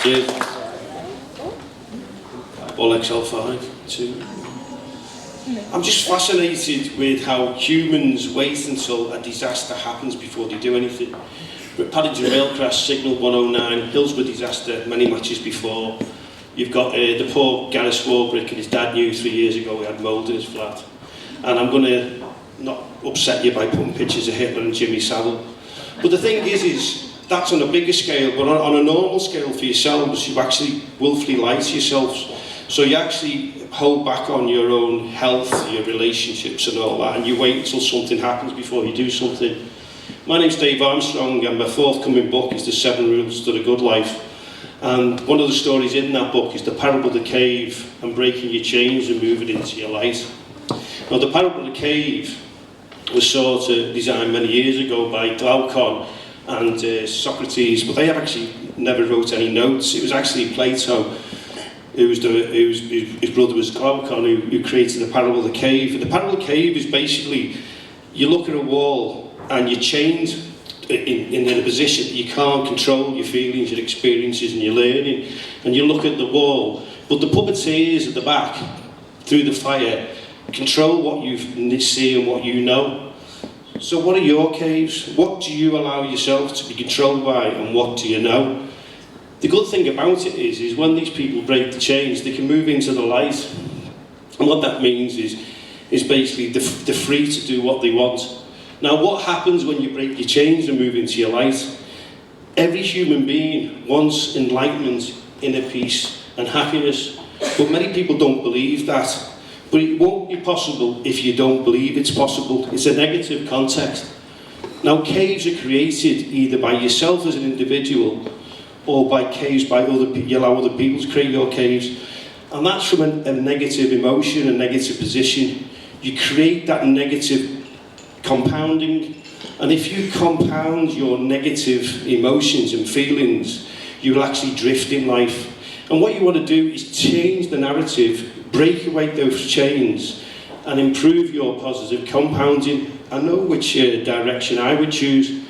Cheers. All XL5, 2. I'm just fascinated with how humans wait until a disaster happens before they do anything. But Paddington rail crash, Signal 109, Hillsborough disaster, many matches before. You've got the poor Gareth Swarbrick, and his dad knew 3 years ago he had mould in his flat. And I'm going to not upset you by putting pictures of Hitler and Jimmy Savile. But the thing is that's on a bigger scale, but on a normal scale for yourselves, you actually willfully lie to yourselves. So you actually hold back on your own health, your relationships and all that, and you wait until something happens before you do something. My name's Dave Armstrong, and my forthcoming book is The 7 Rules to the Good Life. And one of the stories in that book is the parable of the cave and breaking your chains and moving into your light. Now, the parable of the cave was sort of designed many years ago by Glaucon and Socrates, but they actually never wrote any notes. It was actually Plato, his brother was Glaucon, who created the parable of the cave. And the parable of the cave is basically, you look at a wall and you're chained in a position that you can't control your feelings, your experiences and your learning. And you look at the wall, but the puppeteers at the back, through the fire, control what you see and what you know. So what are your caves? What do you allow yourself to be controlled by, and what do you know? The good thing about it is when these people break the chains, they can move into the light. And what that means is basically they're free to do what they want. Now, what happens when you break your chains and move into your light? Every human being wants enlightenment, inner peace and happiness, but many people don't believe that. But it won't be possible if you don't believe it's possible. It's a negative context. Now, caves are created either by yourself as an individual or by caves by other people. You allow other people to create your caves. And that's from a negative emotion, a negative position. You create that negative compounding. And if you compound your negative emotions and feelings, you will actually drift in life. And what you want to do is change the narrative, break away those chains and improve your positive compounding. I know which direction I would choose.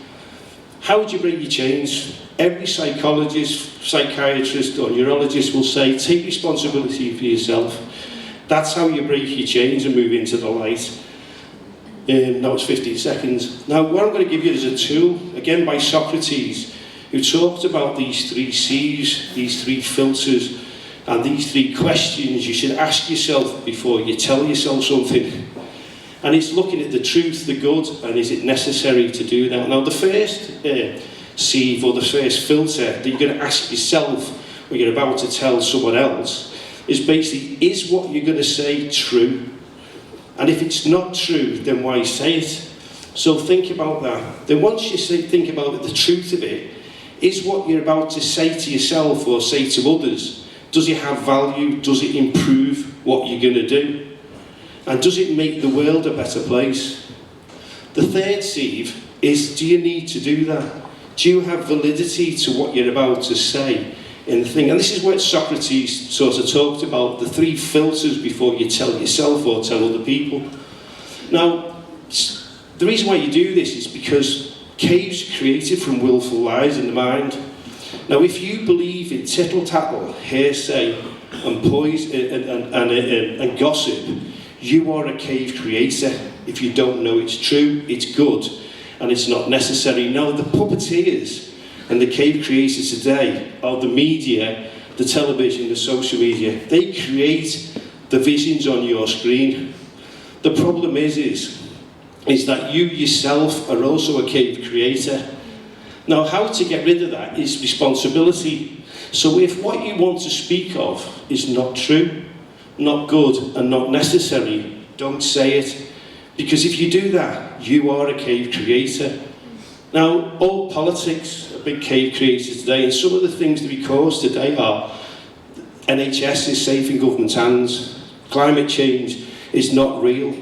How would you break your chains? Every psychologist, psychiatrist or neurologist will say, take responsibility for yourself. That's how you break your chains and move into the light. That was 15 seconds. Now, what I'm going to give you is a tool, again by Socrates, who talked about these 3 C's, these 3 filters, and these 3 questions you should ask yourself before you tell yourself something. And it's looking at the truth, the good, and is it necessary to do that? Now, the first sieve, or the first filter that you're going to ask yourself when you're about to tell someone else is basically, is what you're going to say true? And if it's not true, then why say it? So think about that. Then once you think about the truth of it, is what you're about to say to yourself or say to others, does it have value? Does it improve what you're going to do? And does it make the world a better place? The third sieve is, do you need to do that? Do you have validity to what you're about to say in the thing? And this is what Socrates sort of talked about, the 3 filters before you tell yourself or tell other people. Now, the reason why you do this is because caves are created from willful lies in the mind. Now, if you believe in tittle-tattle, hearsay and poison and gossip, you are a cave creator. If you don't know it's true, it's good, and it's not necessary. Now, the puppeteers and the cave creators today are the media, the television, the social media. They create the visions on your screen. The problem is that you yourself are also a cave creator. Now, how to get rid of that is responsibility. So if what you want to speak of is not true, not good, and not necessary, don't say it. Because if you do that, you are a cave creator. Now, all politics are big cave creators today, and some of the things that we cause today are NHS is safe in government's hands, climate change is not real,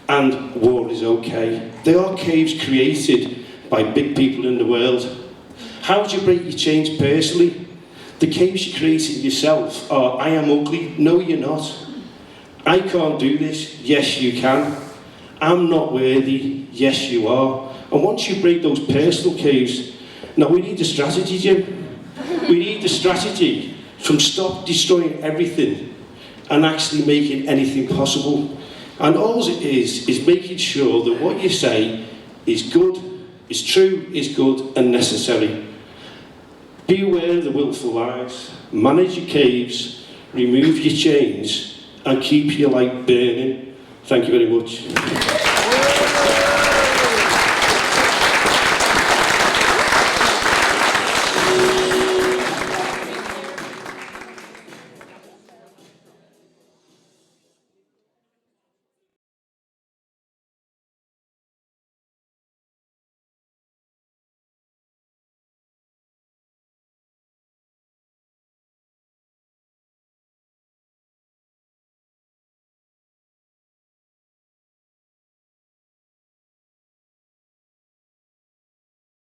and war is okay. They are caves created by big people in the world. How do you break your chains personally? The caves you create in yourself are, I am ugly, no you're not. I can't do this, yes you can. I'm not worthy, yes you are. And once you break those personal caves, now we need a strategy, Jim. We need the strategy from stop destroying everything and actually making anything possible. And all it is making sure that what you say is good, is true, is good and necessary. Be aware of the willful lies, manage your caves, remove your chains and keep your light burning. Thank you very much.